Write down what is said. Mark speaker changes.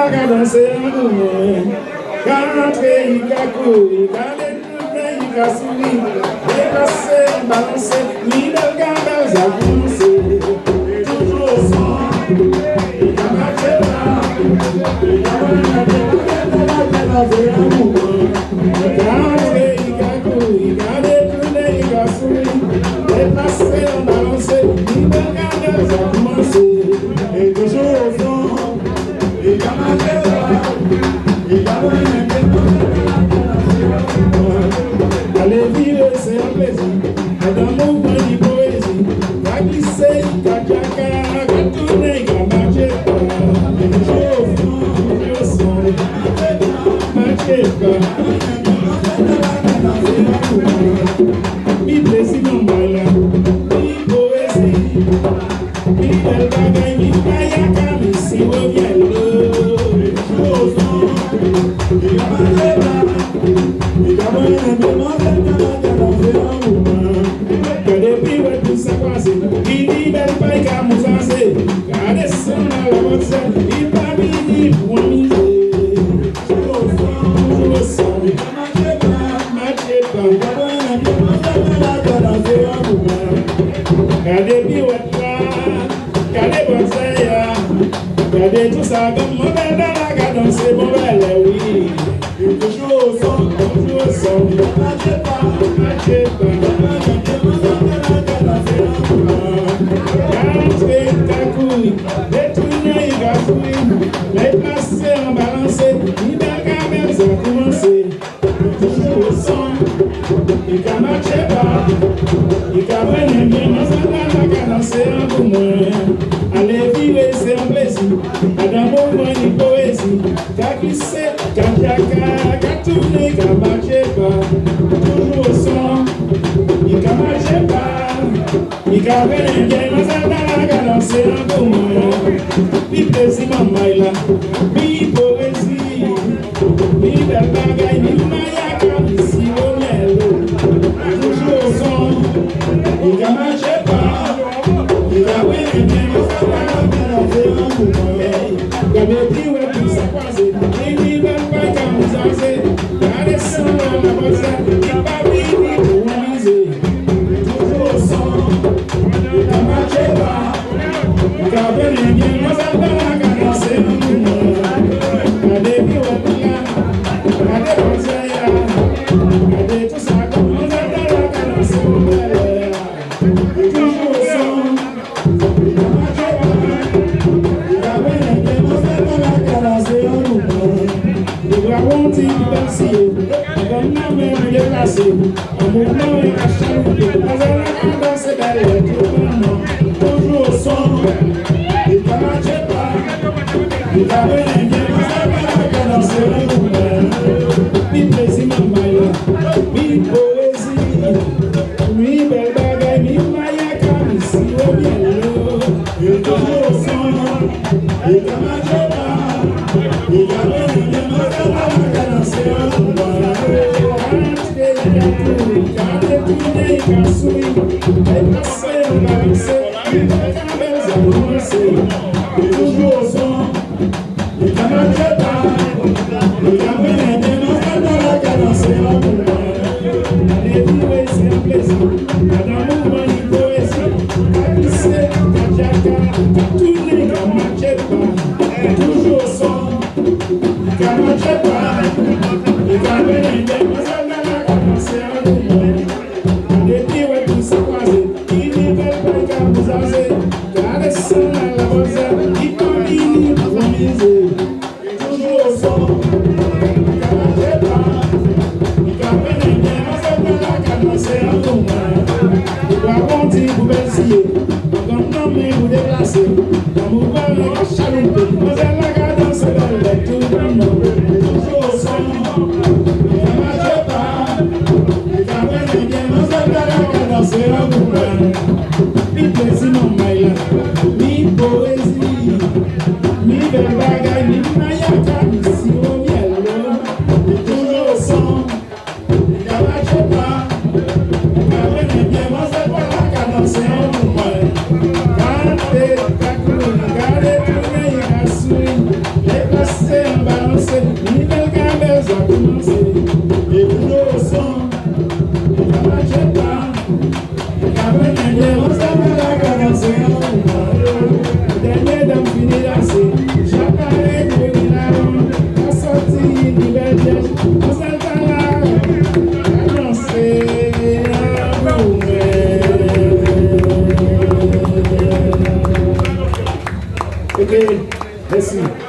Speaker 1: la danser en gourmet. Quand rentrer, il a couru, il a détourné, il a souri, déplacé, balancé, ni de gambes à commencer. Toujours au son, il a marché là, il a danser en gourmet. Quand rentrer, il a couru, il a détourné, il a souri, déplacé, balancé, ni de gambes à commencer. Et toujours au son, il a marché là. Allez vivre, c'est un plaisir. Dans mon mouvement de poésie, qu'a glissé, qu'a claqué, qu'a tourné, qu'a marché pas. Je sens, marché pas. Mi plaisir dans ma mi poésie, mi belle bagaille, mi kayaka, mi si revient le. Regardez tout ça comme mon bel dans la cadence, c'est mon bel, oui. Et toujours au son, ne marchez pas, marchez pas. Rentrer ta couille, détourner, il va courir, les placer en balancé, il va garder, ça a commencé. Toujours au son, il ne marchez pas, il va venir bien dans la cadence, c'est un peu moins. Allez vivre, c'est un plaisir. Dans mon mouvement de poésie, qu'a glissé, qu'a claqué, qu'a tourné, qu'a marché pas. Toujours au son, il ne marche pas. Il qu'a venu bien dans la cadence, c'est un peu moins. Mi plaisir, maman, là. Mi poésie, mi belle bagaille, mi mayaka, mi si au miel. Toujours au son, il ne marche pas. Il qu'a venu bien dans la cadence, c'est un peu moins. Gardez puis ouais tout ça croisé, il va pas qu'à nous aser. Gardez ça dans la bosse, il va vivre pour miser. Toujours au son, il ne marche pas. Il va venir bien dans la cadence, c'est un peu moins. Gardez puis ouais tout là, gardez comme ça y a. Gardez tout ça comme on a dans la cadence, c'est un peu moins. Toujours au son, il ne marche pas. Raconter danser, comme la mer déplacée, en mouvement et à chalouper, dans un danse derrière tout le monde, toujours au son, il ne marche pas, il va venir bien, danser un mouvement, mi plaisir, maman, mi poésie, mi belle bagaille, mi mayaka, mi si au bien, et toujours au son, il ne marche pas, il va venir bien. Toujours au son, il ne marche pas, il a venu dans la cadence, c'est un mouvement. Allez vivre, c'est un plaisir, dans un mouvement de poésie, à glisser, à jacquer, à tourner, à marcher pas. Toujours au son, il ne marche pas, il a venu dans la cadence, c'est un mouvement. Allez vivre, tout ça croisé, il ne veut pas qu'à vous aser. Gardez ça dans la bosse, il va venir pour miser. Toujours au son, il ne marche pas. Il va venir bien dans la cadence, c'est un peu moins. Il va monter pour bercier, comme nommer ou déplacer. Dans mon mouvement à chalouper, dans la cadence, c'est tout le monde. Toujours au son, il ne marche pas. Il va venir bien dans la cadence, c'est un peu moins. Mi plaisir, maman, mi poésie, mi belle bagaille, mi mayaka, mi si au miel. Et toujours au son, il ne marche pas. Il va venir bien, moi c'est pas la cadence, c'est un mouvement. Gardez ta couleur, gardez tout le monde, il a souri, déplacé, Ok, merci.